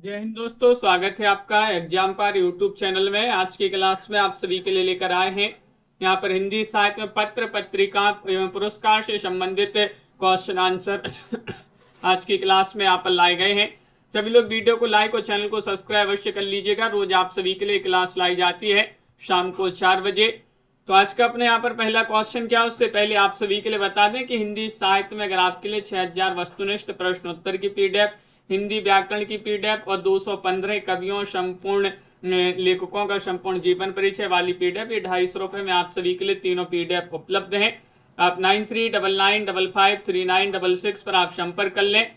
जय हिंद दोस्तों, स्वागत है आपका एग्जाम पार यूट्यूब चैनल में। आज की क्लास में आप सभी के लिए लेकर आए हैं यहाँ पर हिंदी साहित्य में पत्र पत्रिका एवं पुरस्कार से संबंधित क्वेश्चन आंसर आज की क्लास में यहाँ पर लाए गए हैं। सभी लोग वीडियो को लाइक और चैनल को सब्सक्राइब अवश्य कर लीजिएगा। रोज आप सभी के लिए क्लास लाई जाती है शाम को 4 बजे। तो आज का अपने यहाँ पर पहला क्वेश्चन क्या है, उससे पहले आप सभी के लिए बता दें कि हिंदी साहित्य में अगर आपके लिए 6000 वस्तुनिष्ठ प्रश्नोत्तर की पीडीएफ, हिंदी व्याकरण की पीडीएफ और 215 कवियों संपूर्ण लेखकों का संपूर्ण जीवन परिचय वाली पीडीएफ, ये 250 रुपए में आप सभी के लिए तीनों पीडीएफ उपलब्ध हैं। आप 9399553966 पर आप संपर्क कर लें।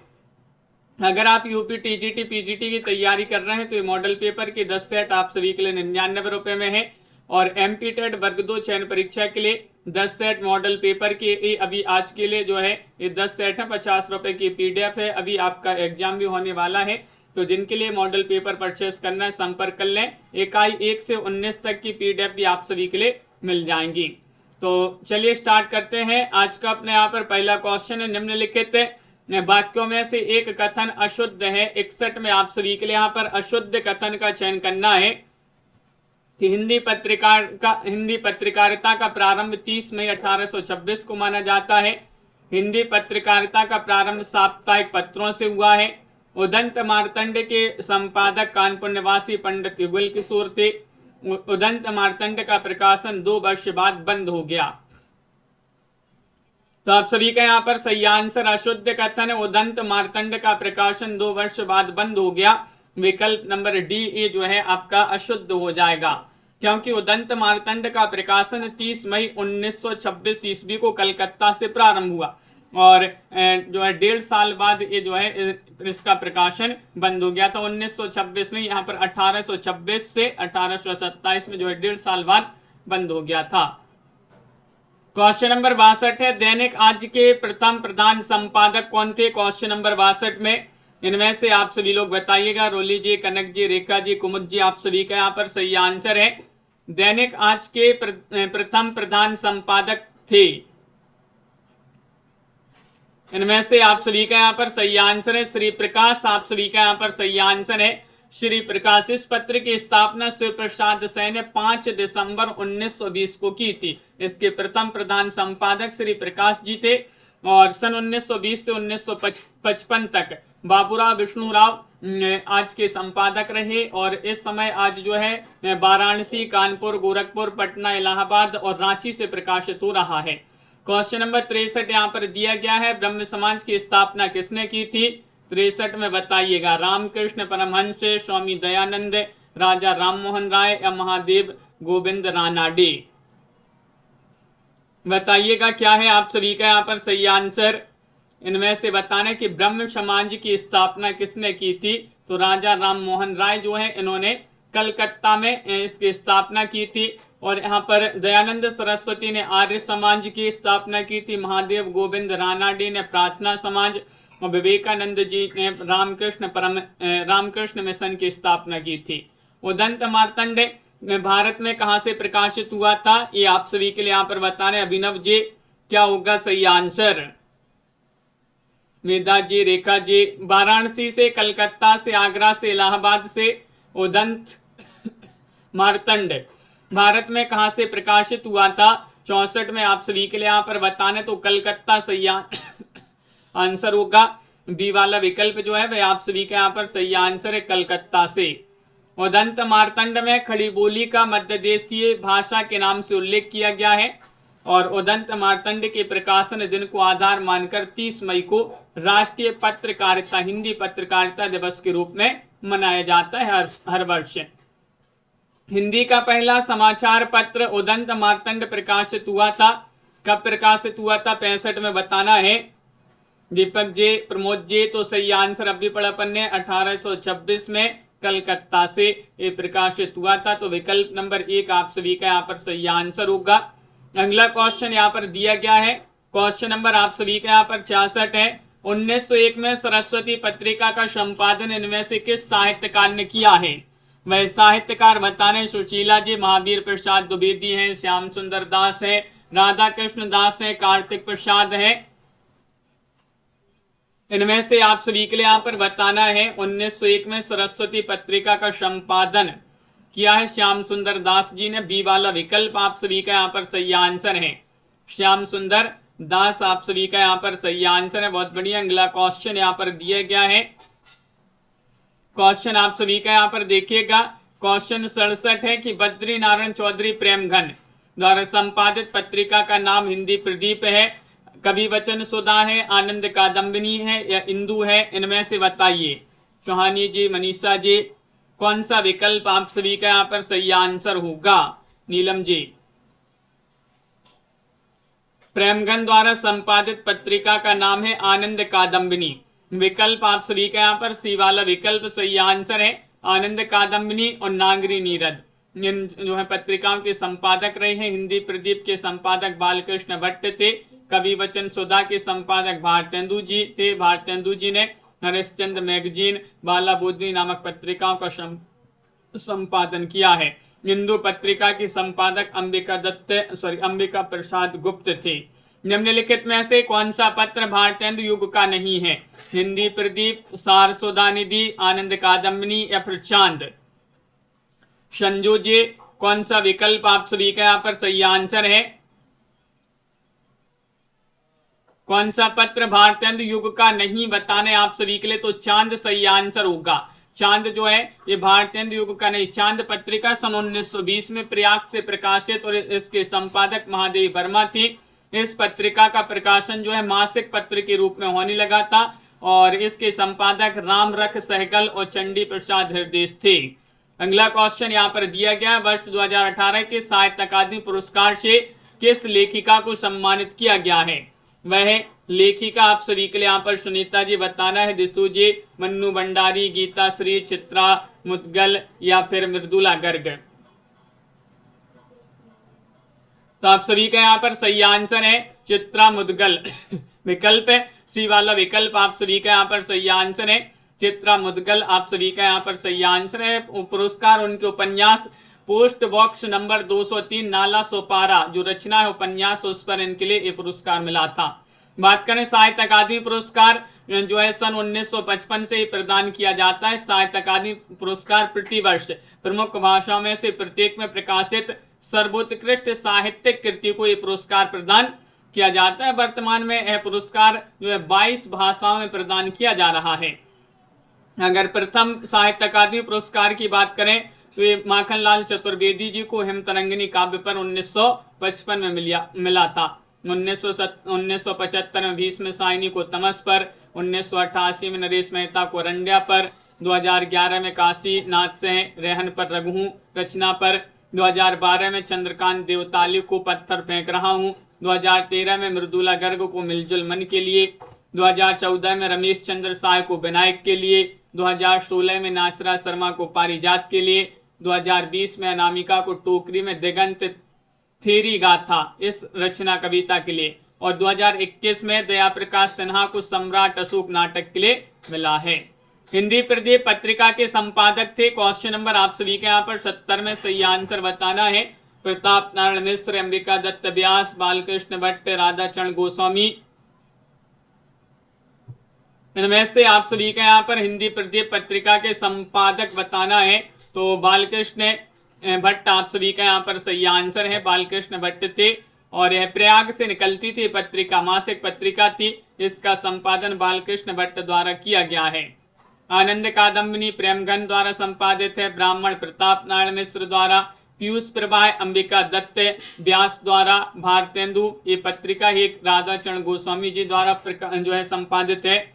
अगर आप यूपी टीजीटी पीजीटी की तैयारी कर रहे हैं तो ये मॉडल पेपर के 10 सेट आप सभी के लिए 99 रुपए में है। और एमपी टेट वर्ग 2 चयन परीक्षा के लिए 10 सेट मॉडल पेपर के अभी आज के लिए जो है ये 10 सेट है, 50 रुपए की पीडीएफ है। अभी आपका एग्जाम भी होने वाला है, तो जिनके लिए मॉडल पेपर परचेस करना है संपर्क कर लें। इकाई 1 से 19 तक की पीडीएफ भी आप सभी के लिए मिल जाएंगी। तो चलिए स्टार्ट करते हैं। आज का अपने यहाँ पर पहला क्वेश्चन है, निम्नलिखित वाक्यों में से एक कथन अशुद्ध है। 61 में आप सभी के लिए यहाँ पर अशुद्ध कथन का चयन करना है कि हिंदी पत्रकारिता का प्रारंभ 30 मई 1826 को माना जाता है। हिंदी पत्रकारिता का प्रारंभ साप्ताहिक पत्रों से हुआ है। उदंत मार्तंड के संपादक कानपुर निवासी पंडित युगल किशोर थे। उदंत मार्तंड का प्रकाशन 2 वर्ष बाद बंद हो गया। तो आप सभी का यहाँ पर सही आंसर अशुद्ध कथन है। उदंत मार्तंड का प्रकाशन 2 वर्ष बाद बंद हो गया। विकल्प नंबर डी ये जो है आपका अशुद्ध हो जाएगा, क्योंकि उदंत मार्तंड का प्रकाशन 30 मई 1926 ईस्वी को कलकत्ता से प्रारंभ हुआ और जो है 1.5 साल बाद ये जो है इसका प्रकाशन बंद हो गया था। 1926 नहीं, यहाँ पर 1826 से 1827 में जो है 1.5 साल बाद बंद हो गया था। क्वेश्चन नंबर 62 है, दैनिक आज के प्रथम प्रधान संपादक कौन थे? क्वेश्चन नंबर 62 में इनमें से आप सभी लोग बताइएगा। रोली जी, कनक जी, रेखा जी, कुमुद जी, आप सभी का यहाँ पर सही आंसर है। दैनिक आज के प्रथम प्रधान संपादक थे। इनमें से आप सभी का यहाँ पर सही आंसर है श्री प्रकाश। आप सभी का यहाँ पर सही आंसर है श्री प्रकाश। इस पत्र की स्थापना शिव प्रसाद सैन ने 5 दिसंबर 1920 को की थी। इसके प्रथम प्रधान संपादक श्री प्रकाश जी थे और सन 1920 से 1955 तक बाबूराव विष्णुराव आज के संपादक रहे। और इस समय आज जो है वाराणसी, कानपुर, गोरखपुर, पटना, इलाहाबाद और रांची से प्रकाशित हो रहा है। क्वेश्चन नंबर 63 यहाँ पर दिया गया है, ब्रह्म समाज की स्थापना किसने की थी? 63 में बताइएगा। रामकृष्ण परमहंस, स्वामी दयानंद, राजा राममोहन राय या महादेव गोविंद रानाडे? बताइएगा क्या है आप सभी का यहाँ पर सही आंसर। इनमें से बताना कि ब्रह्म समाज की स्थापना किसने की थी? तो राजा राममोहन राय जो है इन्होंने कलकत्ता में इसकी स्थापना की थी। और यहाँ पर दयानंद सरस्वती ने आर्य समाज की स्थापना की थी। महादेव गोविंद रानाडे ने प्रार्थना समाज और विवेकानंद जी ने रामकृष्ण मिशन की स्थापना की थी। उदंत मार्तंड भारत में कहां से प्रकाशित हुआ था? ये आप सभी के लिए यहाँ पर बताने। अभिनव जी, क्या होगा सही आंसर? वेदा जी, रेखा जी, वाराणसी से, कलकत्ता से, आगरा से, इलाहाबाद से। उदंत मार्तंड भारत में कहां से प्रकाशित हुआ था? 64 में आप सभी के लिए यहाँ पर बताने। तो कलकत्ता सही आंसर होगा। बी वाला विकल्प जो है वह आप सभी के यहाँ पर सही आंसर है, कलकत्ता से। उदंत मार्तंड में खड़ी बोली का मध्य देशीय भाषा के नाम से उल्लेख किया गया है और उदंत मार्तंड के प्रकाशन दिन को आधार मानकर 30 मई को राष्ट्रीय पत्रकारिता, हिंदी पत्रकारिता दिवस के रूप में मनाया जाता है हर वर्ष। हिंदी का पहला समाचार पत्र उदंत मार्तंड प्रकाशित हुआ था। कब प्रकाशित हुआ था? 65 में बताना है। दीपक जी, प्रमोद जी, तो सही आंसर अभी पढ़ा अपन ने 1826 में कलकत्ता से ये प्रकाशित हुआ था। तो विकल्प नंबर 1 आप सभी का यहाँ पर सही आंसर होगा। अगला क्वेश्चन यहाँ पर दिया गया है। क्वेश्चन नंबर आप सभी का यहाँ पर 66 है। 1901 में सरस्वती पत्रिका का संपादन इनमें से किस साहित्यकार ने किया है? वह साहित्यकार बताने। सुशीला जी, महावीर प्रसाद द्विवेदी हैं, श्याम सुंदर दास है, राधा कृष्ण दास है, कार्तिक प्रसाद है। इनमें से आप सभी के लिए यहाँ पर बताना है 1901 में सरस्वती पत्रिका का संपादन किया है श्याम सुंदर दास जी ने। बी वाला विकल्प आप सभी का यहाँ पर सही आंसर है, श्याम सुंदर दास आप सभी का यहाँ पर सही आंसर है। बहुत बढ़िया। अगला क्वेश्चन यहाँ पर दिया गया है, क्वेश्चन आप सभी का यहाँ पर देखिएगा, क्वेश्चन 67 है कि बद्री नारायण चौधरी प्रेमघन द्वारा संपादित पत्रिका का नाम हिंदी प्रदीप है, कवि वचन सुधा है, आनंद कादम्बिनी है या इंदु है, इनमें से बताइए। चौहानी जी, मनीषा जी, कौन सा विकल्प आप सभी का यहाँ पर सही आंसर होगा? नीलम जी, प्रेमघन द्वारा संपादित पत्रिका का नाम है आनंद कादम्बिनी। विकल्प आप सभी का यहाँ पर सी वाला विकल्प सही आंसर है, आनंद कादम्बिनी और नागरी नीरद इन जो है पत्रिकाओं के संपादक रहे हैं। हिंदी प्रदीप के संपादक बालकृष्ण भट्ट थे, कवि वचन सुधा के संपादक भारतेंदु जी थे। भारतेंदु जी ने हरिश्चंद्र मैगजीन, बाला बोधनी नामक पत्रिकाओं का संपादन किया है। हिंदू पत्रिका की संपादक अंबिका प्रसाद गुप्त थे। निम्नलिखित में से कौन सा पत्र भारतेंदु युग का नहीं है? हिंदी प्रदीप, सार सुधा निधि, आनंद कादम्बिनी या फिर चांद? संजू जी, कौन सा विकल्प आप सभी का यहाँ पर सही आंसर है? कौन सा पत्र भारतेंदु युग का नहीं बताने आप सभी के लिए? तो चांद सही आंसर होगा। चांद जो है ये भारतेंदु युग का नहीं। चांद पत्रिका सन 1920 में प्रयाग से प्रकाशित और इसके संपादक महादेवी वर्मा थी। इस पत्रिका का प्रकाशन जो है मासिक पत्र के रूप में होने लगा था और इसके संपादक राम रख सहगल और चंडी प्रसाद हृदय थे। अगला क्वेश्चन यहाँ पर दिया गया, वर्ष 2018 के साहित्य अकादमी पुरस्कार से किस लेखिका को सम्मानित किया गया है? वह लेखिका आप सभी के लिए यहाँ पर सुनीता जी बताना है। दिशु जी, मन्नू भंडारी, गीता श्री, चित्रा मुदगल या फिर मृदुला गर्ग? तो आप सभी का यहाँ पर सही आंसर है चित्रा मुदगल। विकल्प है सी वाला विकल्प आप सभी का यहाँ पर सही आंसर है, चित्रा मुदगल आप सभी का यहाँ पर सही आंसर है। पुरस्कार उनके उपन्यास post box number 203 Nala Sopara जो रचना है उपन्यास, उस पर इनके लिए ये पुरस्कार मिला था। बात करें साहित्य अकादमी पुरस्कार जो है सन 1955 से प्रदान किया जाता है। साहित्य अकादमी पुरस्कार प्रतिवर्ष प्रमुख भाषाओं में से प्रत्येक में प्रकाशित सर्वोत्कृष्ट साहित्यिक कृति को ये पुरस्कार प्रदान किया जाता है। वर्तमान में यह पुरस्कार जो है 22 भाषाओं में प्रदान किया जा रहा है। अगर प्रथम साहित्य अकादमी पुरस्कार की बात करें तो ये माखनलाल चतुर्वेदी जी को हेमतरंगिनी काव्य पर 1955 में मिला था। 1975 में भीष्म साइनी को तमस पर, 1988 में नरेश मेहता को रंड्या पर, 2011 में काशी नाथ से रेहन पर रघु रचना पर, 2012 में चंद्रकांत देवताली को पत्थर फेंक रहा हूँ, 2013 में मृदुला गर्ग को मिलजुल मन के लिए, 2014 में रमेश चंद्र साय को विनायक के लिए, 2016 में नासरा शर्मा को पारिजात के लिए, 2020 में अनामिका को टोकरी में दिगंत थेरी गाथा इस रचना कविता के लिए, और 2021 में दया प्रकाश सिन्हा को सम्राट अशोक नाटक के लिए मिला है। हिंदी प्रदीप पत्रिका के संपादक थे। क्वेश्चन नंबर आप सभी के यहाँ पर 70 में सही आंसर बताना है। प्रताप नारायण मिश्र, अंबिका दत्त व्यास, बालकृष्ण भट्ट, राधाचरण गोस्वामी, इनमें से आप सभी के यहाँ पर हिंदी प्रदीप पत्रिका के संपादक बताना है। तो बालकृष्ण भट्ट आप सभी का यहाँ पर सही आंसर है, बालकृष्ण भट्ट थे और यह प्रयाग से निकलती थी पत्रिका, मासिक पत्रिका थी। इसका संपादन बालकृष्ण भट्ट द्वारा किया गया है। आनंद कादम्बिनी प्रेमघन द्वारा संपादित है, ब्राह्मण प्रताप नारायण मिश्र द्वारा, पीयूष प्रभा अंबिका दत्त व्यास द्वारा, भारतेंदु ये पत्रिका एक राधाचरण गोस्वामी जी द्वारा जो है संपादित है।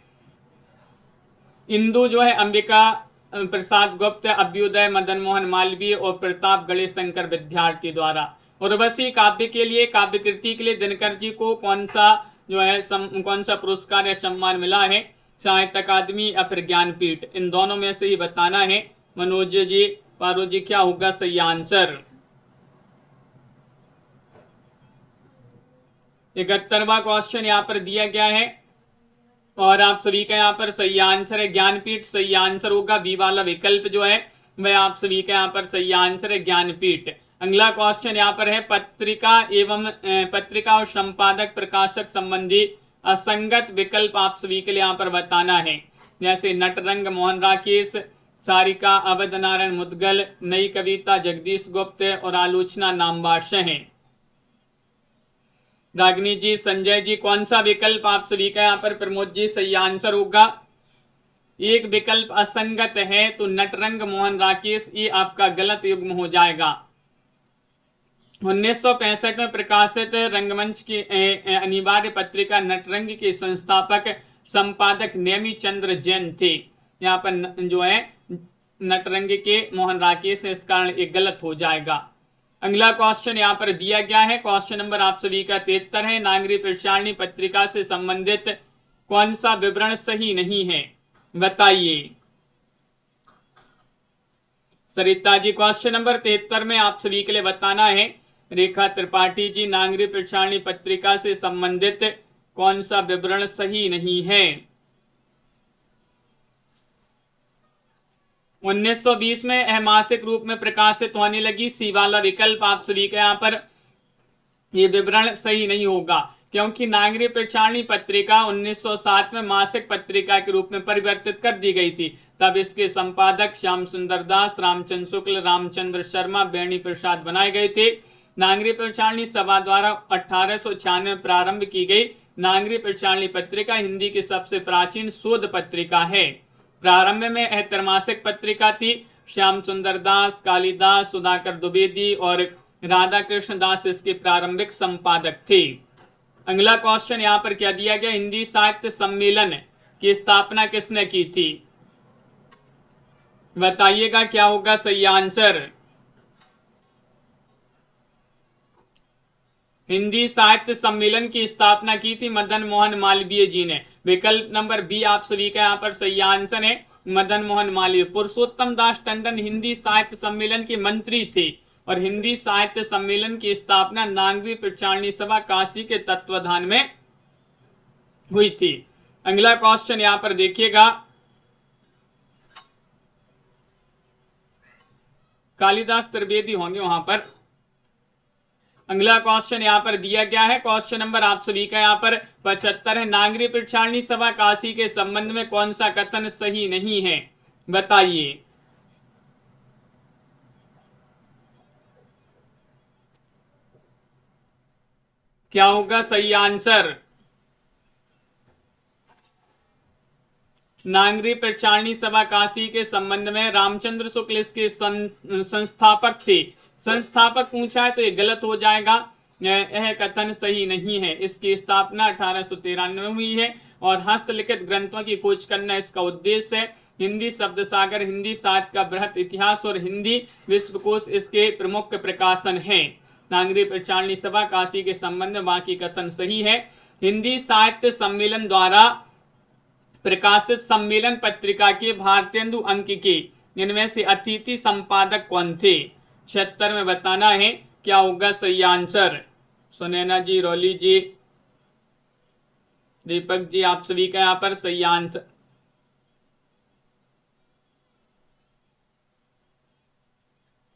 इंदु जो है अंबिका प्रसाद गुप्त, अभ्युदय मदन मोहन मालवीय और प्रताप गणेश शंकर विद्यार्थी द्वारा। उर्वशी काव्य के लिए, काव्य कृति के लिए दिनकर जी को कौन सा पुरस्कार या सम्मान मिला है? साहित्य अकादमी या फिर ज्ञानपीठ? इन दोनों में से ही बताना है। मनोज जी, पारो जी, क्या होगा सही आंसर? 71वां क्वेश्चन यहाँ पर दिया गया है और आप सभी का यहाँ पर सही आंसर है ज्ञानपीठ सही आंसर होगा। बी वाला विकल्प जो है वह आप सभी का यहाँ पर सही आंसर है ज्ञानपीठ। अगला क्वेश्चन यहाँ पर है पत्रिका और संपादक प्रकाशक संबंधी असंगत विकल्प आप सभी के लिए यहाँ पर बताना है। जैसे नटरंग मोहन राकेश, सारिका अवध नारायण मुदगल, नई कविता जगदीश गुप्त और आलोचना नामवाश हैं। रागिनी जी, संजय जी, कौन सा विकल्प आप सभी का यहाँ पर प्रमोद जी सही आंसर होगा? एक विकल्प असंगत है तो नटरंग मोहन राकेश, ये आपका गलत युग्म हो जाएगा। 1965 में प्रकाशित रंगमंच की अनिवार्य पत्रिका नटरंग के संस्थापक संपादक नेमी चंद्र जैन थे। यहाँ पर जो है नटरंग के मोहन राकेश, इस कारण ये गलत हो जाएगा। अगला क्वेश्चन यहाँ पर दिया गया है, क्वेश्चन नंबर आप सभी का 73 है। नागरी प्रचारणी पत्रिका से संबंधित कौन सा विवरण सही नहीं है, बताइए। सरिता जी, क्वेश्चन नंबर 73 में आप सभी के लिए बताना है। रेखा त्रिपाठी जी, नागरी प्रचारणी पत्रिका से संबंधित कौन सा विवरण सही नहीं है? 1920 में यह मासिक रूप में प्रकाशित होने लगी, सी वाला विकल्प आप सभी के यहाँ पर ये विवरण सही नहीं होगा, क्योंकि नागरी प्रचारणी पत्रिका 1907 में मासिक पत्रिका के रूप में परिवर्तित कर दी गई थी। तब इसके संपादक श्याम सुंदर दास, रामचंद्र शुक्ल, रामचंद्र शर्मा, बेणी प्रसाद बनाए गए थे। नागरी प्रचारणी सभा द्वारा 1896 में प्रारंभ की गई नागरी प्रचारणी पत्रिका हिंदी की सबसे प्राचीन शोध पत्रिका है। प्रारंभ में यह त्रैमासिक पत्रिका थी। श्याम सुंदर दास, कालिदास, सुधाकर द्विवेदी और राधा कृष्ण दास इसके प्रारंभिक संपादक थे। अगला क्वेश्चन यहाँ पर क्या दिया गया, हिंदी साहित्य सम्मेलन की स्थापना किसने की थी, बताइएगा क्या होगा सही आंसर। हिंदी साहित्य सम्मेलन की स्थापना की थी मदन मोहन मालवीय जी ने। विकल्प नंबर बी आप सभी का यहाँ पर सही आंसर है, मदन मोहन मालवीय। पुरुषोत्तम दास टंडन हिंदी साहित्य सम्मेलन के मंत्री थे और हिंदी साहित्य सम्मेलन की स्थापना नागरी प्रचारणी सभा काशी के तत्वाधान में हुई थी। अगला क्वेश्चन यहाँ पर देखिएगा, कालिदास त्रिवेदी होंगे वहां पर। अगला क्वेश्चन यहाँ पर दिया गया है, क्वेश्चन नंबर आप सभी का यहाँ पर 75 है। नागरी प्रचारणी सभा काशी के संबंध में कौन सा कथन सही नहीं है, बताइए। क्या होगा सही आंसर। नागरी प्रचारणी सभा काशी के संबंध में रामचंद्र शुक्ल इसके संस्थापक थे। संस्थापक पूछा है तो ये गलत हो जाएगा, यह कथन सही नहीं है। इसकी स्थापना 1893 में हुई है और हस्तलिखित ग्रंथों की खोज करना इसका उद्देश्य है। हिंदी शब्द सागर, हिंदी साहित्य का बृहत इतिहास और हिंदी विश्वकोश इसके प्रमुख प्रकाशन हैं। नागरी प्रचारणी सभा काशी के संबंध में बाकी कथन सही है। हिंदी साहित्य सम्मेलन द्वारा प्रकाशित सम्मेलन पत्रिका के भारतेंदु अंक के इनमें से अतिथि संपादक कौन थे, 76 में बताना है क्या होगा सही आंसर। सुनैना जी, रौली जी, दीपक जी, आप सभी का यहाँ पर सही आंसर।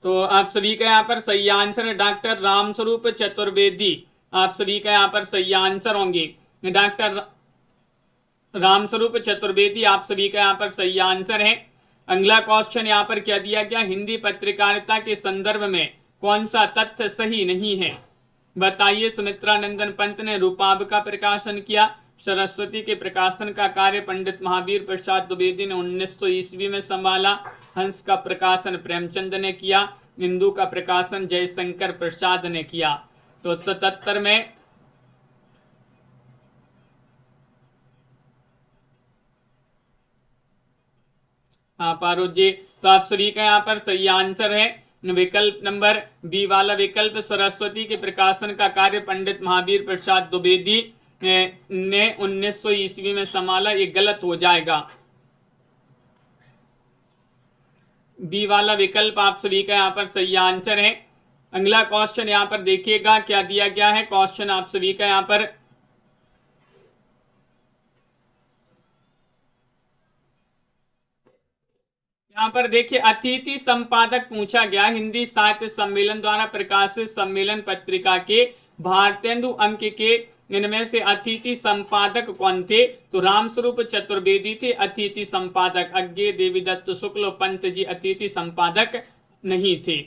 तो आप सभी का यहाँ पर सही आंसर है डॉक्टर रामस्वरूप चतुर्वेदी। आप सभी का यहाँ पर सही आंसर होंगे डॉक्टर रामस्वरूप चतुर्वेदी, आप सभी का यहाँ पर सही आंसर है। अगला क्वेश्चन यहाँ पर क्या दिया गया, हिंदी पत्रकारिता के संदर्भ में कौन सा तथ्य सही नहीं है, बताइए। सुमित्रा नंदन पंत ने रूपाब का प्रकाशन किया। सरस्वती के प्रकाशन का कार्य पंडित महावीर प्रसाद द्विवेदी ने 1900 ईस्वी में संभाला। हंस का प्रकाशन प्रेमचंद ने किया। इंदु का प्रकाशन जयशंकर प्रसाद ने किया। तो 77 में पारो जी, तो आप सभी का यहाँ पर सही आंसर है विकल्प नंबर बी वाला विकल्प। सरस्वती के प्रकाशन का कार्य पंडित महावीर प्रसाद द्विवेदी ने 1900 ईस्वी में संभाला, ये गलत हो जाएगा। बी वाला विकल्प आप सभी का यहाँ पर सही आंसर है। अगला क्वेश्चन यहाँ पर देखिएगा क्या दिया गया है, क्वेश्चन आप सभी का यहाँ पर यहाँ पर देखिए अतिथि संपादक पूछा गया। हिंदी साहित्य सम्मेलन द्वारा प्रकाशित सम्मेलन पत्रिका के भारतेंदु अंक के इनमें से अतिथि संपादक कौन थे? तो रामस्वरूप चतुर्वेदी थे अतिथि संपादक। अज्ञे देवीदत्त शुक्ल पंत जी अतिथि संपादक नहीं थे।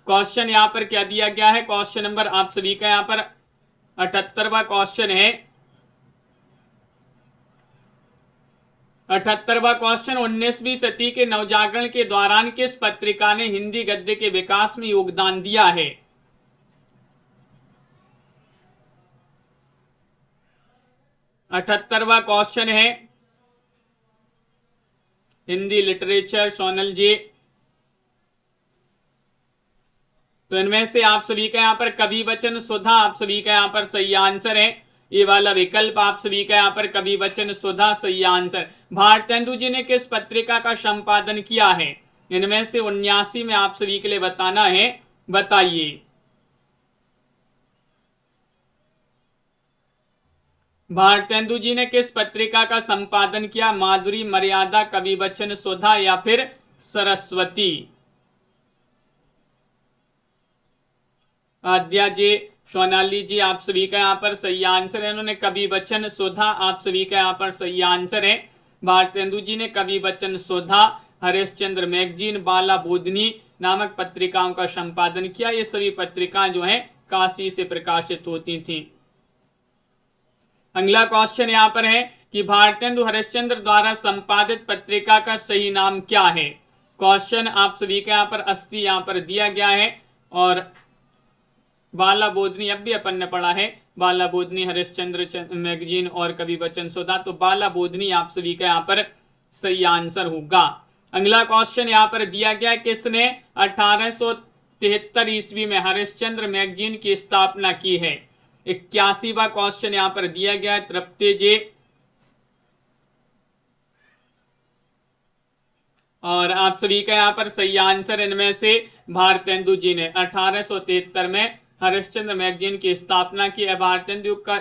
क्वेश्चन यहाँ पर क्या दिया गया है? क्वेश्चन नंबर आप सभी का यहाँ पर 78वां क्वेश्चन है। 78वां क्वेश्चन, 19वीं सदी के नवजागरण के दौरान किस पत्रिका ने हिंदी गद्य के विकास में योगदान दिया है? 78वां क्वेश्चन है हिंदी लिटरेचर, सोनल जी। तो इनमें से आप सभी का यहाँ पर कवि वचन सुधा आप सभी का यहाँ पर सही आंसर है। ये वाला विकल्प आप सभी का यहाँ पर कवि वचन सुधा सही आंसर। भारतेंदु जी ने किस पत्रिका का संपादन किया है? इनमें से 79 में आप सभी के लिए बताना है, बताइए। भारतेंदु जी ने किस पत्रिका का संपादन किया? माधुरी, मर्यादा, कवि वचन सुधा या फिर सरस्वती? आद्या जी, सोनाली जी आप सभी का यहाँ पर सही आंसर है। इन्होंने कवि वचन सुधा आप सभी का यहाँ पर सही आंसर है। भारतेंदु जी ने कवि वचन सुधा, हरिश्चंद्र मैगजीन, बाला बोधनी नामक पत्रिकाओं का संपादन किया। ये सभी पत्रिकाएं जो हैं काशी से प्रकाशित होती थी। अगला क्वेश्चन यहाँ पर है कि भारतेंदु हरिश्चंद्र द्वारा संपादित पत्रिका का सही नाम क्या है? क्वेश्चन आप सभी का यहाँ पर 80 यहाँ पर दिया गया है। और बाला बोधनी अब भी अपन ने पढ़ा है, बाला बोधनी, हरिश्चंद्र मैगजीन और कवि वचन सुधा। तो बाला बोधनी आप सभी का यहाँ पर सही आंसर होगा। अगला क्वेश्चन यहाँ पर दिया गया, किसने 1873 ईस्वी में हरिश्चंद्र मैगजीन की स्थापना की है? 81वां क्वेश्चन यहाँ पर दिया गया है, तृप्ति जी। और आप सभी का यहाँ पर सही आंसर इनमें से भारतेंदु जी ने 1873 में हरिश्चंद्र मैगजीन की स्थापना की है। भारतेंदु का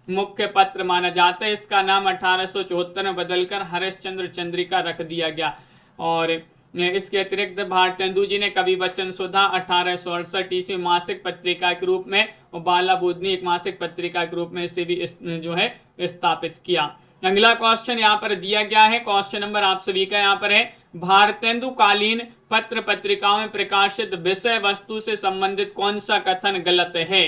मुख्य पत्र माना जाता है। इसका नाम 1874 में बदलकर हरिश्चंद्र चंद्रिका रख दिया गया। और इसके अतिरिक्त भारतेंदु जी ने कवि वचन सुधा 1868 ईस्वी मासिक पत्रिका के रूप में और बाला बोधनी एक मासिक पत्रिका के रूप में इसे भी जो है स्थापित किया। अगला क्वेश्चन यहाँ पर दिया गया है। क्वेश्चन नंबर आप सभी का यहाँ पर है, भारतेंदु कालीन पत्र पत्रिकाओं में प्रकाशित विषय वस्तु से संबंधित कौन सा कथन गलत है?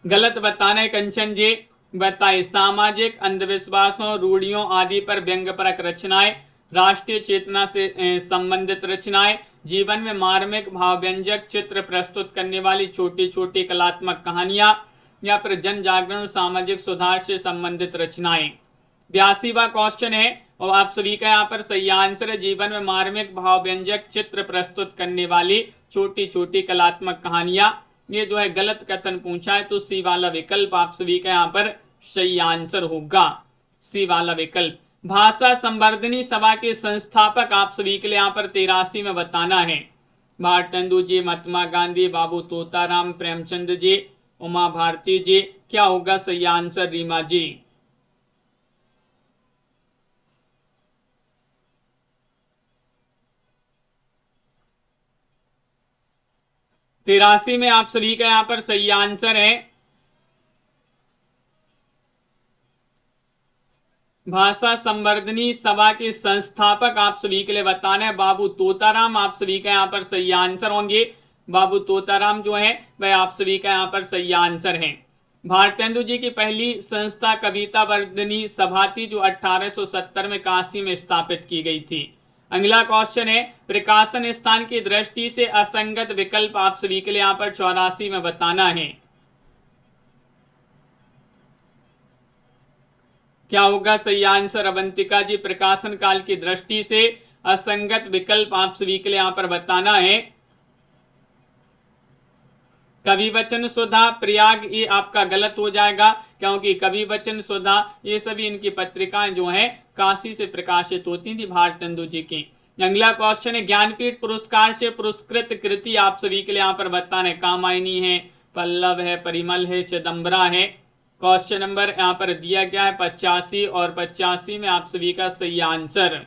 गलत बताना है कंचन जी, बताइए। सामाजिक अंधविश्वासों, रूढ़ियों आदि पर व्यंग्यपरक रचनाएं, राष्ट्रीय चेतना से संबंधित रचनाएं, जीवन में मार्मिक भावव्यंजक चित्र प्रस्तुत करने वाली छोटी छोटी कलात्मक कहानियां, या फिर जन जागरण और सामाजिक सुधार से संबंधित रचनाएं। 82वां क्वेश्चन है और आप सभी का यहाँ पर सही आंसर है, जीवन में मार्मिक भावव्यंजक चित्र प्रस्तुत करने वाली छोटी छोटी कलात्मक कहानियां। ये जो है गलत कथन पूछा है, तो सी वाला विकल्प आप सभी का यहाँ पर सही आंसर होगा, सी वाला विकल्प। भाषा संवर्धनी सभा के संस्थापक आप सभी के लिए यहाँ पर 83 में बताना है। भारतेंदु जी, महात्मा गांधी, बाबू तोताराम, प्रेमचंद जी, उमा भारती जी। क्या होगा सही आंसर रीमा जी? तिरासी में आप सभी का यहाँ पर सही आंसर है। भाषा संवर्धनी सभा के संस्थापक आप सभी के लिए बताना है बाबू तोताराम। आप सभी का यहाँ पर सही आंसर होंगे, बाबू तोताराम जो है वह आप सभी का यहाँ पर सही आंसर है। भारतेंदु जी की पहली संस्था कविता वर्धनी सभा थी, जो 1870 में काशी में स्थापित की गई थी। अगला क्वेश्चन है, प्रकाशन स्थान की दृष्टि से असंगत विकल्प आप सभी के लिए यहाँ पर 84 में बताना है। क्या होगा सही आंसर अवंतिका जी? प्रकाशन काल की दृष्टि से असंगत विकल्प आप सभी के लिए यहाँ पर बताना है कवि वचन सुधा, प्रयाग। ये आपका गलत हो जाएगा, क्योंकि कवि वचन सुधा ये सभी इनकी पत्रिकाएं जो हैं काशी से प्रकाशित होती थी भारतेंदु जी की। अगला क्वेश्चन है, ज्ञानपीठ पुरस्कार से पुरस्कृत कृति आप सभी के लिए यहाँ पर बताना है। कामायनी है, पल्लव है, परिमल है, चिदम्बरा है। क्वेश्चन नंबर यहाँ पर दिया गया है 85 और 85 में आप सभी का सही आंसर।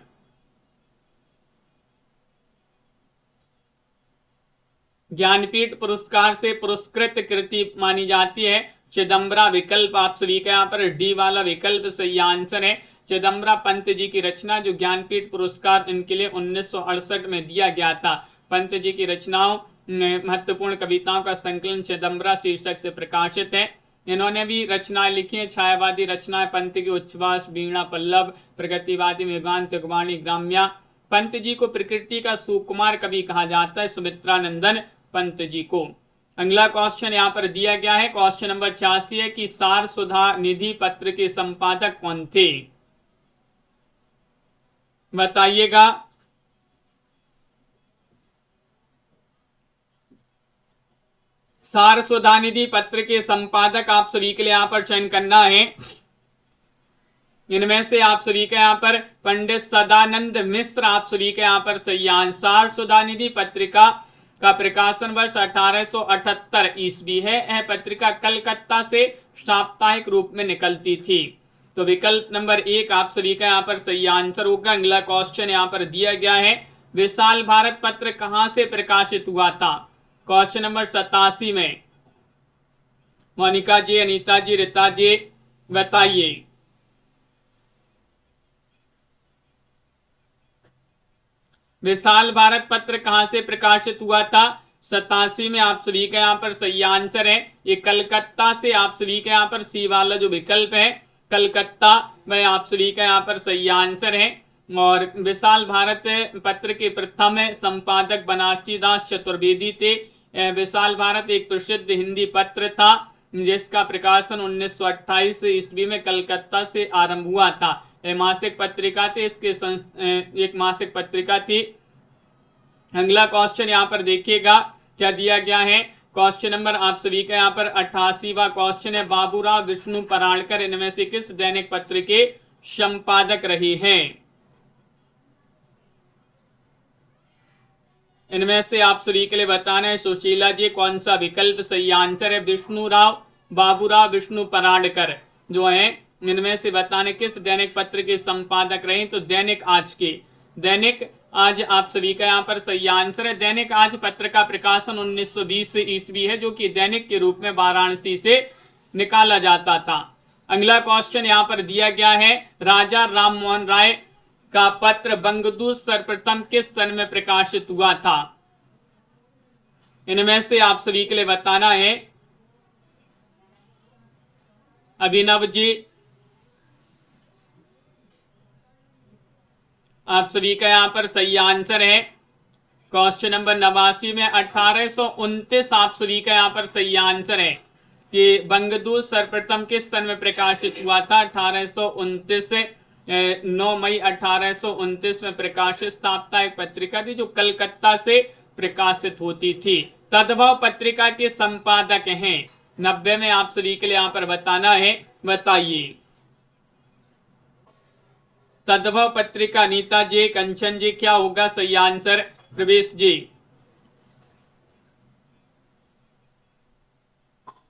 ज्ञानपीठ पुरस्कार से पुरस्कृत कृति मानी जाती है चिदम्बरा विकल्प आप सभी का यहाँ पर डी वाला विकल्प सही आंसर है। चिदम्बरा पंत जी की रचना जो ज्ञानपीठ पुरस्कार इनके लिए 1968 में दिया गया था। पंत जी की रचनाओं महत्वपूर्ण कविताओं का संकलन चिदम्बरा शीर्षक से प्रकाशित है। इन्होंने भी रचनाएं लिखी हैं, छायावादी रचनाएं पंत की उच्छ्वास, वीणा पल्लव, प्रगतिवादी मेघान, तिगवाणी, ग्राम्या। पंत जी को प्रकृति का सुकुमार कवि कहा जाता है, सुमित्रानंदन पंत जी को। अगला क्वेश्चन यहाँ पर दिया गया है, क्वेश्चन नंबर 86 है कि सार सुधा निधि पत्र के संपादक कौन थे, बताइएगा। सार सुधा निधि पत्र के संपादक आप सभी के लिए यहाँ पर चयन करना है। इनमें से आप सभी के यहाँ पर पंडित सदानंद मिश्र आप सभी के यहाँ पर सही आंसर। सार सुधा निधि पत्रिका का प्रकाशन वर्ष 1878 ईस्वी है। यह पत्रिका कलकत्ता से साप्ताहिक रूप में निकलती थी। तो विकल्प नंबर 1 आप सभी का यहाँ पर सही आंसर होगा। अगला क्वेश्चन यहाँ पर दिया गया है, विशाल भारत पत्र कहां से प्रकाशित हुआ था, क्वेश्चन नंबर 87 में। मोनिका जी, अनीता जी, रीता जी, बताइए। विशाल भारत पत्र कहां से प्रकाशित हुआ था, 87 में आप सभी का यहाँ पर सही आंसर है। ये कलकत्ता से आप सभी का यहाँ पर सी वाला जो विकल्प है कलकत्ता में आप सभी का यहाँ पर सही आंसर है। और विशाल भारत पत्र के प्रथम संपादक बनारसी दास चतुर्वेदी थे। विशाल भारत एक प्रसिद्ध हिंदी पत्र था जिसका प्रकाशन 1928 ईस्वी में कलकत्ता से आरंभ हुआ था। मासिक पत्रिका थी, इसके एक मासिक पत्रिका थी। अगला क्वेश्चन यहाँ पर देखिएगा क्या दिया गया है। क्वेश्चन नंबर आप सभी का यहाँ पर 88वां क्वेश्चन है, बाबूराव विष्णु पराड़कर इनमें से किस दैनिक पत्र के संपादक रहे हैं। इनमें से आप सभी के लिए बताना है। सुशीला जी, कौन सा विकल्प सही आंसर है। विष्णुराव बाबूराव विष्णु पराड़कर जो है इनमें से बताने किस दैनिक पत्र के संपादक रहे। तो दैनिक आज के, दैनिक आज आप सभी का यहाँ पर सही आंसर है। दैनिक आज पत्र का प्रकाशन 1920 ईस्वी है जो कि दैनिक के रूप में वाराणसी से निकाला जाता था। अगला क्वेश्चन यहाँ पर दिया गया है, राजा राम मोहन राय का पत्र बंगदूत सर्वप्रथम किस सन में प्रकाशित हुआ था। इनमें से आप सभी के लिए बताना है। अभिनव जी, आप सभी का यहाँ पर सही आंसर है। क्वेश्चन नंबर 89 में 1829 आप सभी का यहाँ पर सही आंसर है कि बंगदूत सर्वप्रथम किस सन में प्रकाशित हुआ था। 1829 9 मई 1829 में प्रकाशित साप्ताहिक पत्रिका थी जो कलकत्ता से प्रकाशित होती थी। तद्भव पत्रिका के संपादक हैं 90 में आप सभी के लिए यहाँ पर बताना है, बताइए। तद्भव पत्रिका नीता जी, कंचन जी, क्या होगा सही आंसर। प्रवेश जी,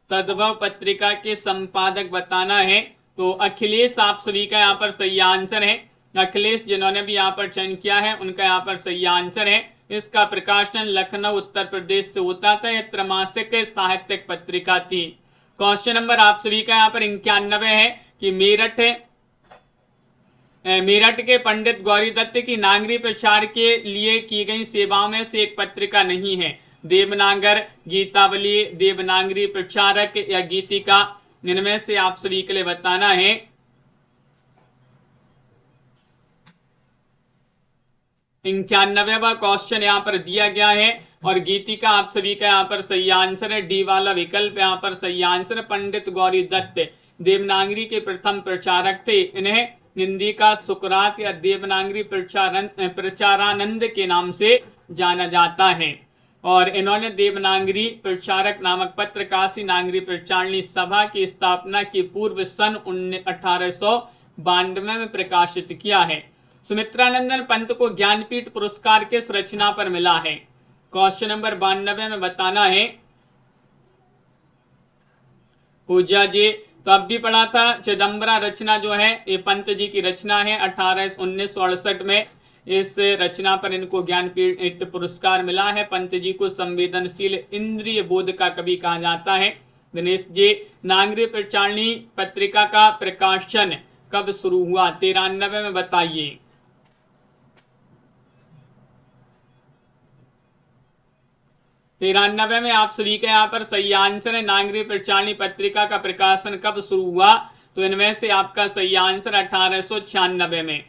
तद्भव पत्रिका के संपादक बताना है। तो अखिलेश आप सभी का यहाँ पर सही आंसर है। अखिलेश जिन्होंने भी यहाँ पर चयन किया है उनका यहाँ पर सही आंसर है। इसका प्रकाशन लखनऊ उत्तर प्रदेश से होता था। यह त्रैमासिक साहित्यिक पत्रिका थी। क्वेश्चन नंबर आप सभी का यहाँ पर 91 है कि मेरठ के पंडित गौरी दत्त की नागरी प्रचार के लिए की गई सेवाओं में से एक पत्रिका नहीं है। देवनागर, गीतावली, देवनागरी प्रचारक या गीतिका। इनमें से आप सभी के लिए बताना है। इक्यानवेवां क्वेश्चन यहाँ पर दिया गया है और गीतिका आप सभी का यहाँ पर सही आंसर है। डी वाला विकल्प यहाँ पर सही आंसर है। पंडित गौरी दत्त देवनागरी के प्रथम प्रचारक थे। इन्हें हिंदी का सुकरात या देवनागरी प्रचारानंद के नाम से जाना जाता है और इन्होंने देवनागरी प्रचारक नामक पत्र काशी नागरी प्रचारणी सभा की स्थापना के पूर्व सन 1892 में प्रकाशित किया है। सुमित्रानंदन पंत को ज्ञानपीठ पुरस्कार किस रचना पर मिला है। क्वेश्चन नंबर 92 में बताना है। पूजा जी, तो अब भी पढ़ा था चिदम्बरा रचना जो है ये पंत जी की रचना है। 1968 में इस रचना पर इनको ज्ञानपीठ पुरस्कार मिला है। पंत जी को संवेदनशील इंद्रिय बोध का कवि कहा जाता है। दिनेश जी, नागरिक प्रचारणी पत्रिका का प्रकाशन कब शुरू हुआ? 93 में बताइए। 93 में आप सभी का यहाँ पर सही आंसर है। नागरिक प्रचारणी पत्रिका का प्रकाशन कब शुरू हुआ? तो इनमें से आपका सही आंसर 1896 में।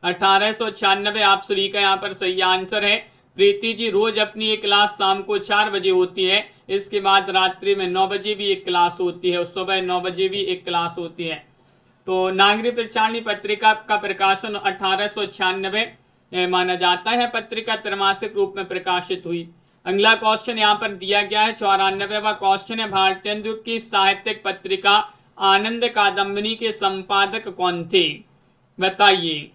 1896 आप सभी का यहाँ पर सही आंसर है। प्रीति जी, रोज अपनी एक क्लास शाम को 4 बजे होती है, इसके बाद रात्रि में 9 बजे भी एक क्लास होती है और सुबह 9 बजे भी एक क्लास होती है। तो नागरिक प्रचारणी पत्रिका का प्रकाशन 1896 माना जाता है। पत्रिका त्रैमासिक रूप में प्रकाशित हुई। अगला क्वेश्चन यहाँ पर दिया गया है 94वां क्वेश्चन है, भारतेंदु की साहित्यिक पत्रिका आनंद कादम्बिनी के संपादक कौन थे? बताइए।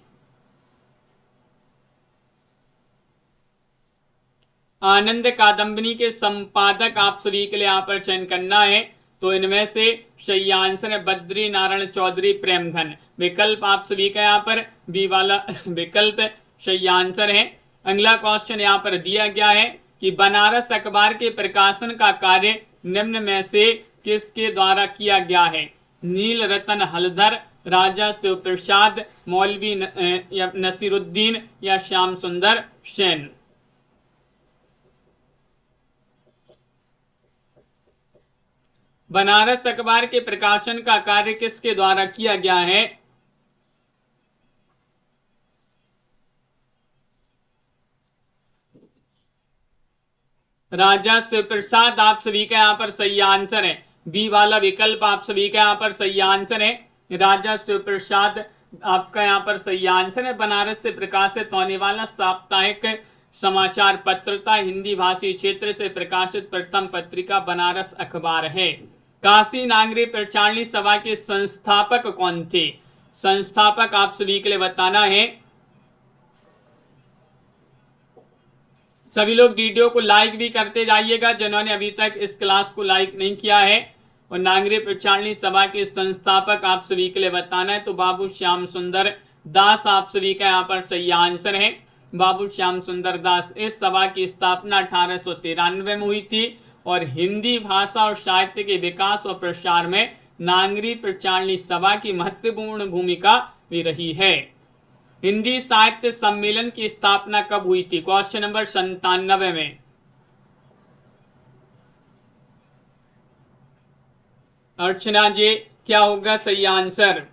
आनंद कादम्बिनी के संपादक आप सभी के लिए यहाँ पर चयन करना है। तो इनमें से सही आंसर है बद्री नारायण चौधरी प्रेमघन। विकल्प आप सभी का यहाँ पर बी वाला विकल्प सही आंसर है। अगला क्वेश्चन यहाँ पर दिया गया है कि बनारस अखबार के प्रकाशन का कार्य निम्न में से किसके द्वारा किया गया है? नील रतन हलधर, राजा शिव प्रसाद, मौलवी नसीरुद्दीन या श्याम सुंदर सेन? बनारस अखबार के प्रकाशन का कार्य किसके द्वारा किया गया है? राजा शिव प्रसाद आप सभी का यहाँ पर सही आंसर है। बी वाला विकल्प आप सभी का यहाँ पर सही आंसर है। राजा शिव प्रसाद आपका यहाँ पर सही आंसर है। बनारस से प्रकाशित होने वाला साप्ताहिक समाचार पत्र था। हिंदी भाषी क्षेत्र से प्रकाशित प्रथम पत्रिका बनारस अखबार है। काशी नागरिक प्रचारणी सभा के संस्थापक कौन थे? संस्थापक आप सभी के लिए बताना है। सभी लोग वीडियो को लाइक भी करते जाइएगा जिन्होंने अभी तक इस क्लास को लाइक नहीं किया है। और नागरिक प्रचारणी सभा के संस्थापक आप सभी के लिए बताना है। तो बाबू श्याम सुंदर दास आप सभी का यहाँ पर सही आंसर है। बाबू श्याम सुंदर दास। इस सभा की स्थापना 1893 में हुई थी और हिंदी भाषा और साहित्य के विकास और प्रसार में नागरिक प्रचारणी सभा की महत्वपूर्ण भूमिका भी रही है। हिंदी साहित्य सम्मेलन की स्थापना कब हुई थी? क्वेश्चन नंबर 97 में। अर्चना जी, क्या होगा सही आंसर?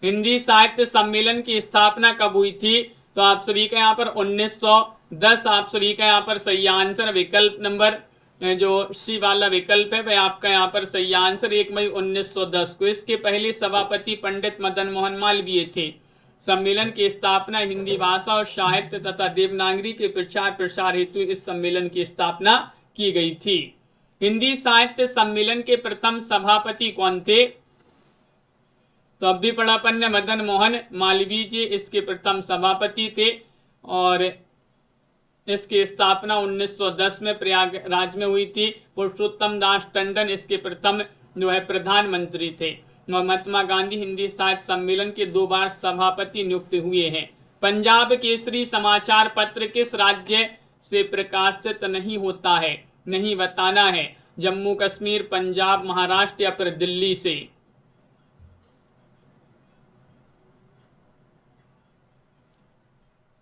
हिंदी साहित्य सम्मेलन की स्थापना कब हुई थी? तो आप सभी का यहाँ पर 1910 आप सभी का यहाँ पर सही आंसर। विकल्प नंबर जो सी वाला विकल्प है वह आपका यहाँ पर सही आंसर 1 मई 1910 को। इसके पहले सभापति पंडित मदन मोहन मालवीय थे। सम्मेलन की स्थापना हिंदी भाषा और साहित्य तथा देवनागरी के प्रचार प्रसार हेतु इस सम्मेलन की स्थापना की गई थी। हिंदी साहित्य सम्मेलन के प्रथम सभापति कौन थे? तो अब भी पढ़ा अपन ने, मदन मोहन मालवीय जी इसके प्रथम सभापति थे और इसकी स्थापना 1910 में प्रयागराज में हुई थी। पुरुषोत्तम दास टंडन इसके प्रथम जो है प्रधानमंत्री थे। और महात्मा गांधी हिंदी साहित्य सम्मेलन के 2 बार सभापति नियुक्त हुए हैं। पंजाब केसरी समाचार पत्र किस राज्य से प्रकाशित नहीं होता है? नहीं बताना है। जम्मू कश्मीर, पंजाब, महाराष्ट्र या फिर दिल्ली से?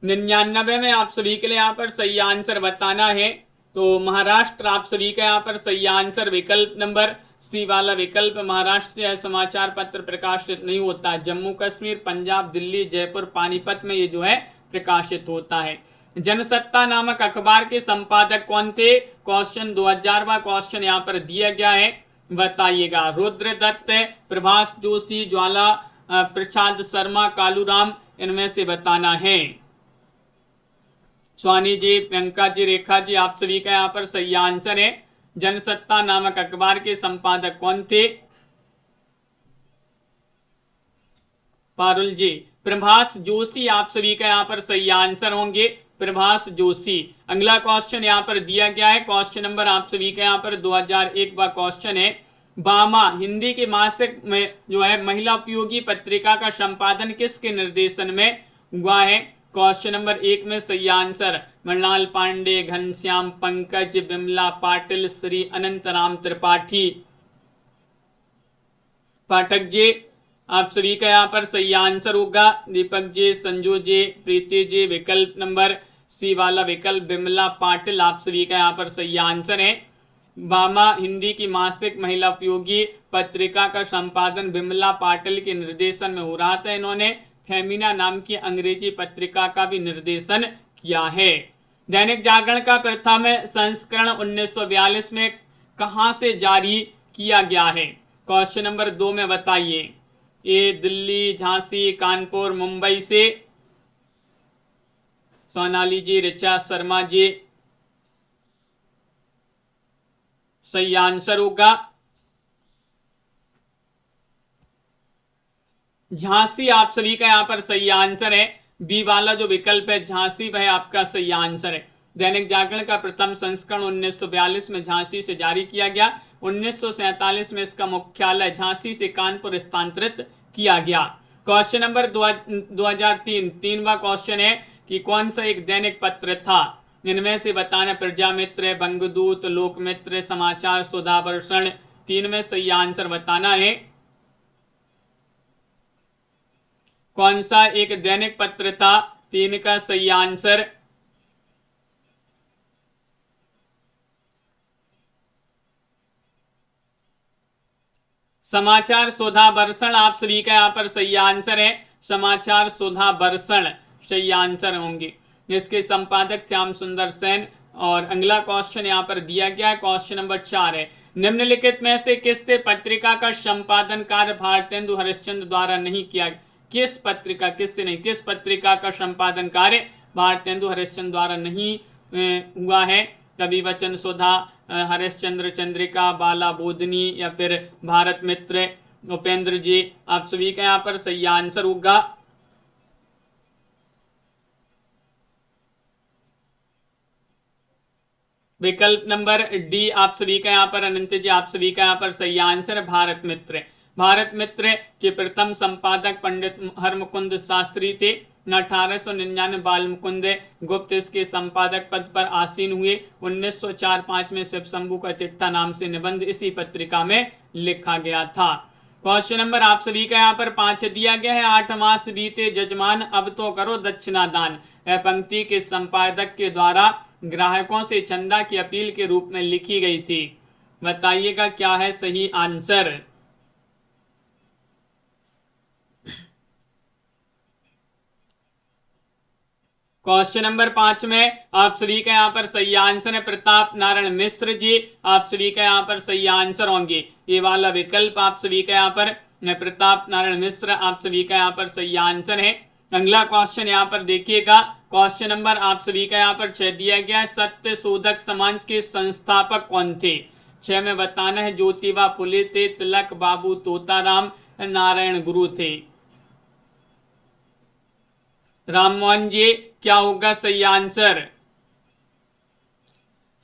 99 में आप सभी के लिए यहाँ पर सही आंसर बताना है। तो महाराष्ट्र आप सभी का यहाँ पर सही आंसर। विकल्प नंबर सी वाला विकल्प महाराष्ट्र से समाचार पत्र प्रकाशित नहीं होता है। जम्मू कश्मीर, पंजाब, दिल्ली, जयपुर, पानीपत में ये जो है प्रकाशित होता है। जनसत्ता नामक अखबार के संपादक कौन थे? क्वेश्चन 2000वां क्वेश्चन यहाँ पर दिया गया है, बताइएगा। रुद्रदत्त, प्रभास जोशी, ज्वाला प्रसाद शर्मा, कालूराम, इनमें से बताना है। स्वानी जी, प्रियंका जी, रेखा जी, आप सभी का यहाँ पर सही आंसर है। जनसत्ता नामक अखबार के संपादक कौन थे? पारुल जी, प्रभास जोशी आप सभी का यहाँ पर सही आंसर होंगे। प्रभास जोशी। अगला क्वेश्चन यहाँ पर दिया गया है। क्वेश्चन नंबर आप सभी का यहाँ पर 2001 का क्वेश्चन है। बामा हिंदी के मासिक में जो है महिला उपयोगी पत्रिका का संपादन किसके निर्देशन में हुआ है? क्वेश्चन नंबर 1 में सही आंसर मृणाल पांडे, घनश्याम, पंकज, बिमला पाटिल, श्री अनंतराम त्रिपाठी। पाठक जी आप सभी का यहाँ पर सही आंसर होगा। दीपक जी, संजू जी, प्रीति जी, विकल्प नंबर सी वाला विकल्प बिमला पाटिल आप सभी का यहाँ पर सही आंसर है। भामा हिंदी की मासिक महिला उपयोगी पत्रिका का संपादन बिमला पाटिल के निर्देशन में हो रहा था। इन्होंने फेमिना नाम की अंग्रेजी पत्रिका का भी निर्देशन किया है। दैनिक जागरण का प्रथम संस्करण 1942 में कहां से जारी किया गया है? क्वेश्चन नंबर 2 में बताइए। ए दिल्ली, झांसी, कानपुर, मुंबई से। सोनाली जी, ऋचा शर्मा जी, सही आंसर होगा झांसी आप सभी का यहाँ पर सही आंसर है। बी वाला जो विकल्प है झांसी वह आपका सही आंसर है। दैनिक जागरण का प्रथम संस्करण 1942 में झांसी से जारी किया गया। 1947 में इसका मुख्यालय झांसी से कानपुर स्थानांतरित किया गया। क्वेश्चन नंबर 2003 तीनवा क्वेश्चन है कि कौन सा एक दैनिक पत्र था? इनमें से बताना। प्रजामित्र, बंगदूत, लोकमित्र, समाचार, सुधावर्षण। 3 में सही आंसर बताना है। कौन सा एक दैनिक पत्र था? 3 का सही आंसर समाचार सुधावर्षण आप सभी का यहाँ पर सही आंसर है। समाचार सुधावर्षण सही आंसर होंगे। इसके संपादक श्याम सुंदर सेन। और अगला क्वेश्चन यहाँ पर दिया गया है। क्वेश्चन नंबर 4 है निम्नलिखित में से किस पत्रिका का संपादन कार्य भारतेंदु हरिश्चंद्र द्वारा नहीं किया? किस पत्रिका, किससे नहीं, किस पत्रिका का संपादन कार्य भारतेंदु हरिश्चंद्र द्वारा नहीं हुआ है? कवि वचन सुधा, हरिश्चंद्र चंद्रिका, बाला बोधनी या फिर भारत मित्र। उपेंद्र जी आप सभी का यहाँ पर सही आंसर होगा विकल्प नंबर डी आप सभी का यहाँ पर। अनंत जी आप सभी का यहाँ पर सही आंसर है भारत मित्र। भारत मित्र के प्रथम संपादक पंडित हरमुकुंद शास्त्री थे। 1899 बाल मुकुंद गुप्त इसके संपादक पद पर आसीन हुए। 1904-5 में शिव शंभू का चिट्ठा नाम से निबंध इसी पत्रिका में लिखा गया था। क्वेश्चन नंबर आप सभी का यहाँ पर 5 दिया गया है। 8 मास बीते जजमान अब तो करो दक्षिणा दान। यह पंक्ति के संपादक के द्वारा ग्राहकों से चंदा की अपील के रूप में लिखी गई थी। बताइएगा क्या है सही आंसर। क्वेश्चन नंबर 5 में आप सभी का यहाँ पर सही आंसर है प्रताप नारायण मिश्र जी। आप सभी का यहाँ पर सही आंसर होंगे ये वाला विकल्प। आप सभी का यहाँ पर प्रताप नारायण मिश्र आप सभी का यहाँ पर सही आंसर है। अगला क्वेश्चन यहाँ पर देखिएगा। क्वेश्चन नंबर आप सभी का यहाँ पर 6 दिया गया है। सत्य शोधक समाज के संस्थापक कौन थे? 6 में बताना है ज्योतिबा फुले थे, तिलक, बाबू तोताराम, नारायण गुरु थे। राममोहन जी क्या होगा सही आंसर?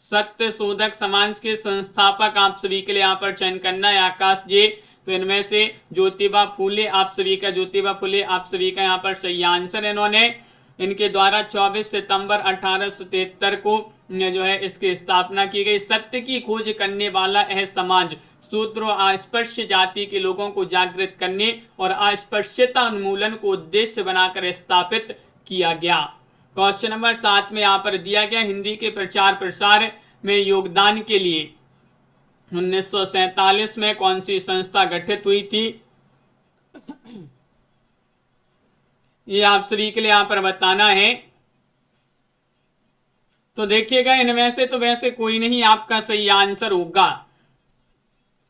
सत्य शोधक समाज के संस्थापक आप सभी के लिए यहाँ पर चयन करना है आकाश जी। तो इनमें से ज्योतिबा फुले आप सभी का, ज्योतिबा फुले आप सभी का यहाँ पर सही आंसर है। इन्होंने इनके द्वारा 24 सितंबर 1873 को जो है इसकी स्थापना की गई। सत्य की खोज करने वाला यह समाज शूद्र और अस्पृश्य जाति के लोगों को जागृत करने और अस्पृश्यता उन्मूलन को उद्देश्य बनाकर स्थापित किया गया। क्वेश्चन नंबर 7 में यहाँ पर दिया गया हिंदी के प्रचार प्रसार में योगदान के लिए 1947 में कौन सी संस्था गठित हुई थी? ये आप सभी के लिए यहाँ पर बताना है। तो देखिएगा इनमें से तो वैसे कोई नहीं आपका सही आंसर होगा।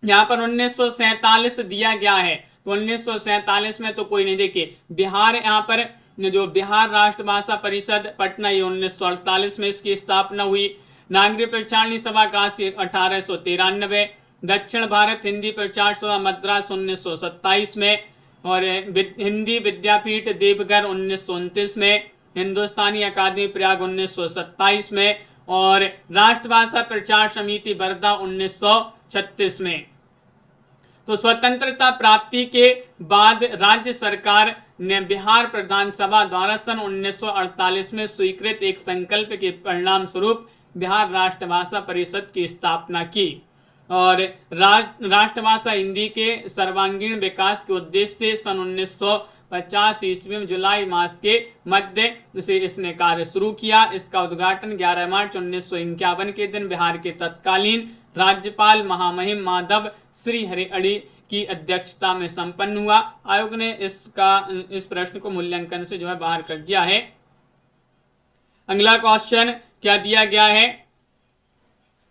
यहाँ पर 1947 दिया गया है तो 1947 में तो कोई नहीं। देखिए बिहार यहाँ पर जो बिहार राष्ट्रभाषा परिषद पटना ये 1948 में इसकी स्थापना हुई। नागरिक प्रचारणी सभा काशी 1893। दक्षिण भारत हिंदी प्रचार सभा मद्रास 1927 में। और हिंदी विद्यापीठ देवघर 1929 में। हिंदुस्तानी अकादमी प्रयाग 1927 में। और राष्ट्रभाषा प्रचार समिति वर्धा 1936 में। तो स्वतंत्रता प्राप्ति के बाद राज्य सरकार ने बिहार प्रधान सभा द्वारा सन 1948 में स्वीकृत एक संकल्प के परिणाम स्वरूप बिहार राष्ट्रभाषा परिषद की स्थापना की और राष्ट्रभाषा हिंदी के सर्वांगीण विकास के उद्देश्य से सन 1950 ईस्वी में जुलाई मास के मध्य से इसने कार्य शुरू किया। इसका उद्घाटन 11 मार्च 1951 के दिन बिहार के तत्कालीन राज्यपाल महामहिम माधव श्री हरिअड़ी की अध्यक्षता में संपन्न हुआ। आयोग ने इस प्रश्न को मूल्यांकन से जो है बाहर कर दिया है। अगला क्वेश्चन क्या दिया गया है?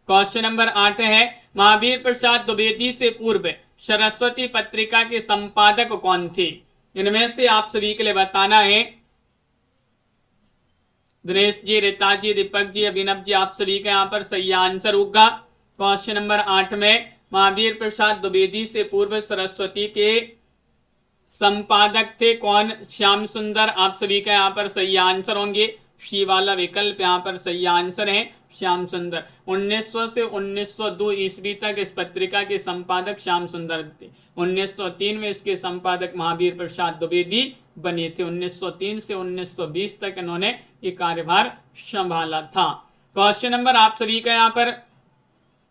क्वेश्चन नंबर 8 है, महावीर प्रसाद द्विवेदी से पूर्व सरस्वती पत्रिका के संपादक कौन थे? इनमें से आप सभी के लिए बताना है। दिनेश जी, रीता जी, दीपक जी, अभिनव जी, आप सभी का यहाँ पर सही आंसर होगा। क्वेश्चन नंबर 8 में महावीर प्रसाद द्विवेदी से पूर्व सरस्वती के संपादक थे कौन? श्याम सुंदर। आप सभी का यहाँ पर सही आंसर होंगे। सी वाला विकल्प यहाँ पर सही आंसर है, श्याम सुंदर। 1900 से 1902 ईस्वी तक इस पत्रिका के संपादक श्याम सुंदर थे। 1903 में इसके संपादक महावीर प्रसाद द्विवेदी बने थे। 1903 से 1920 तक इन्होंने ये कार्यभार संभाला था। क्वेश्चन नंबर आप सभी का यहाँ पर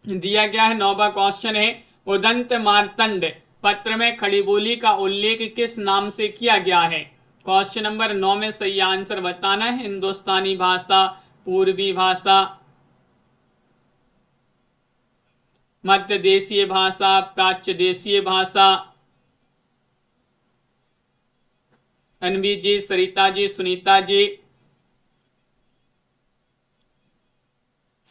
दिया गया है। 9वां क्वेश्चन है, उदंत मार्तंड पत्र में खड़ी बोली का उल्लेख किस नाम से किया गया है? क्वेश्चन नंबर 9 में सही आंसर बताना है। हिंदुस्तानी भाषा, पूर्वी भाषा, मध्य देशीय भाषा, प्राच्य देशीय भाषा। अनवी जी, सरिता जी, सुनीता जी,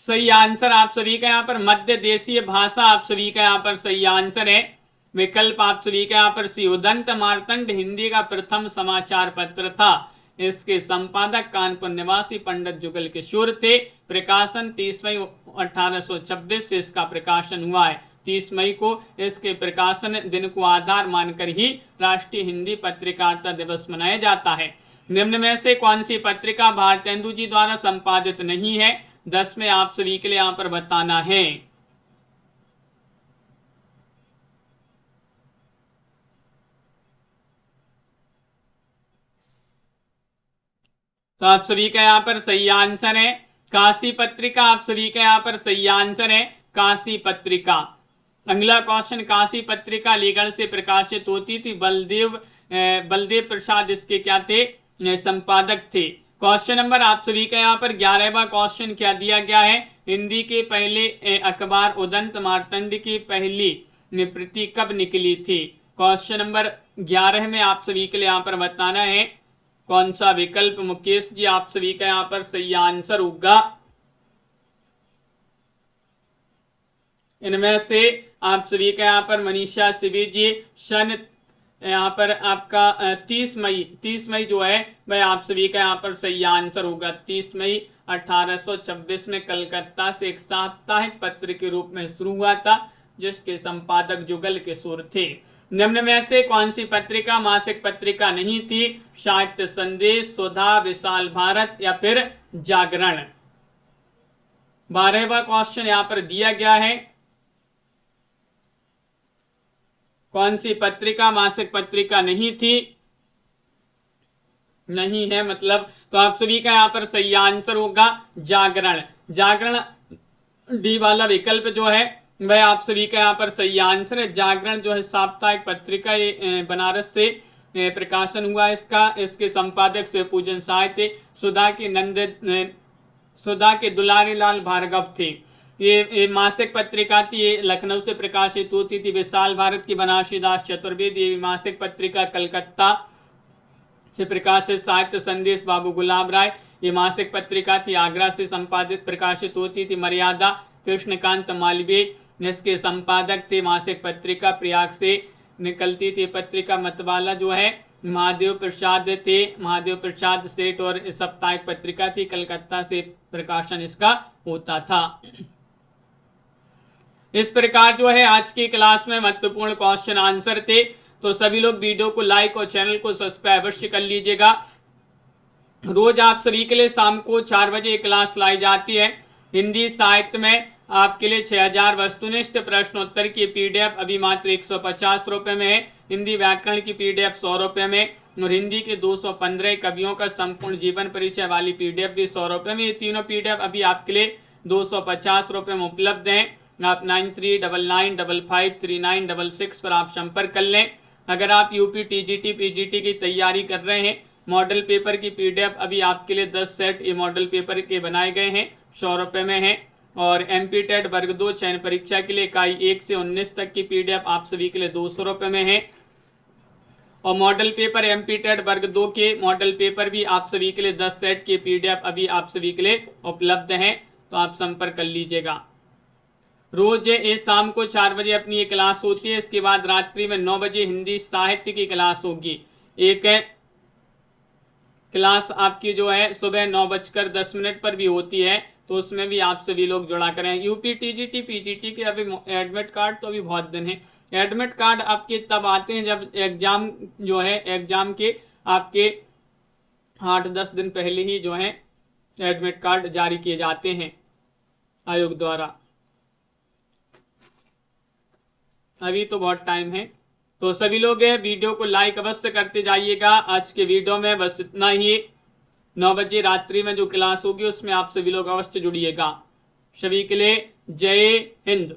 सही आंसर आप सभी का यहाँ पर मध्य देशीय भाषा आप सभी का यहाँ पर सही आंसर है। विकल्प आप सभी का यहाँ पर सी। उदंत मार्तंड हिंदी का प्रथम समाचार पत्र था। इसके संपादक कानपुर निवासी पंडित जुगल किशोर थे। प्रकाशन 30 मई 1826 से इसका प्रकाशन हुआ है। 30 मई को इसके प्रकाशन दिन को आधार मानकर ही राष्ट्रीय हिंदी पत्रकारिता दिवस मनाया जाता है। निम्न में से कौन सी पत्रिका भारतेंदु जी द्वारा संपादित नहीं है? 10 में आप सभी के लिए यहाँ पर बताना है। तो आप सभी का यहाँ पर सही आंसर है काशी पत्रिका। आप सभी का यहाँ पर सही आंसर है काशी पत्रिका। अगला क्वेश्चन, काशी पत्रिका अलीगढ़ से प्रकाशित होती थी। बलदेव प्रसाद इसके क्या थे? संपादक थे। क्वेश्चन नंबर आप सभी का यहाँ पर 11वां क्वेश्चन क्या दिया गया है? हिंदी के पहले अखबार उदंत मार्तंड की पहली प्रति कब निकली थी? क्वेश्चन नंबर 11 में आप सभी के लिए यहाँ पर बताना है कौन सा विकल्प? मुकेश जी, आप सभी का यहाँ पर सही आंसर होगा। इनमें से आप सभी का यहाँ पर मनीषा सिबी जी, सन यहाँ पर आपका 30 मई जो है वह आप सभी का यहाँ पर सही आंसर होगा। 30 मई 1826 में कलकत्ता से एक साप्ताहिक पत्र के रूप में शुरू हुआ था, जिसके संपादक जुगल किशोर थे। निम्न में से कौन सी पत्रिका मासिक पत्रिका नहीं थी? साहित्य संदेश, सुधा, विशाल भारत या फिर जागरण। 12वां क्वेश्चन यहाँ पर दिया गया है, कौन सी पत्रिका मासिक पत्रिका नहीं थी? नहीं है मतलब, तो आप सभी का यहाँ पर सही आंसर होगा जागरण। जागरण डी वाला विकल्प जो है वह आप सभी का यहाँ पर सही आंसर है। जागरण जो है साप्ताहिक पत्रिका, ये बनारस से प्रकाशन हुआ इसका। इसके संपादक से पूजन साय थे। सुधा के दुलारी लाल भार्गव थे। ये मासिक पत्रिका थी, ये लखनऊ से प्रकाशित होती थी। विशाल भारत की बनारसी दास चतुर्वेदी। ये मासिक पत्रिका कलकत्ता से प्रकाशित। साहित्य संदेश बाबू गुलाब राय। ये मासिक पत्रिका थी आगरा से संपादित प्रकाशित होती थी। मर्यादा कृष्णकांत मालवीय इसके संपादक थे। मासिक पत्रिका प्रयाग से निकलती थी। पत्रिका मतवाला जो है महादेव प्रसाद थे, महादेव प्रसाद सेठ, और साप्ताहिक पत्रिका थी, कलकत्ता से प्रकाशन इसका होता था। इस प्रकार जो है आज की क्लास में महत्वपूर्ण क्वेश्चन आंसर थे। तो सभी लोग वीडियो को लाइक और चैनल को सब्सक्राइब अवश्य कर लीजिएगा। रोज आप सभी के लिए शाम को 4 बजे क्लास लाई जाती है। हिंदी साहित्य में आपके लिए 6000 वस्तुनिष्ठ प्रश्नोत्तर की पीडीएफ अभी मात्र 150 रुपए में है। हिंदी व्याकरण की पीडीएफ 100 रुपए में और हिंदी के 215 कवियों का संपूर्ण जीवन परिचय वाली पीडीएफ भी 100 रुपए में। ये तीनों पीडीएफ अभी आपके लिए 250 रुपए में उपलब्ध हैं। आप 9399553966 पर आप संपर्क कर लें। अगर आप यूपी टीजीटी पीजीटी की तैयारी कर रहे हैं, मॉडल पेपर की पीडीएफ अभी आपके लिए 10 सेट ये मॉडल पेपर के बनाए गए हैं, 100 रुपए में है। और एमपी टेट वर्ग 2 चयन परीक्षा के लिए इकाई 1 से 19 तक की पीडीएफ आप सभी के लिए 200 रुपए में है। और मॉडल पेपर एमपी टेट वर्ग 2 के मॉडल पेपर भी आप सभी के लिए 10 सेट की पीडीएफ अभी आप सभी के लिए उपलब्ध हैं, तो आप संपर्क कर लीजिएगा। रोज ये शाम को 4 बजे अपनी ये क्लास होती है। इसके बाद रात्रि में 9 बजे हिंदी साहित्य की क्लास होगी। एक क्लास आपकी जो है सुबह 9:10 पर भी होती है, तो उसमें भी आप सभी लोग जुड़ा करें। यूपी टीजीटी पीजीटी के अभी एडमिट कार्ड तो अभी बहुत दिन है। एडमिट कार्ड आपके तब आते हैं जब एग्जाम जो है, एग्जाम के आपके 8-10 दिन पहले ही जो है एडमिट कार्ड जारी किए जाते हैं आयोग द्वारा। अभी तो बहुत टाइम है, तो सभी लोग वीडियो को लाइक अवश्य करते जाइएगा। आज के वीडियो में बस इतना ही। 9 बजे रात्रि में जो क्लास होगी उसमें आप सभी लोग अवश्य जुड़िएगा। सभी के लिए जय हिंद।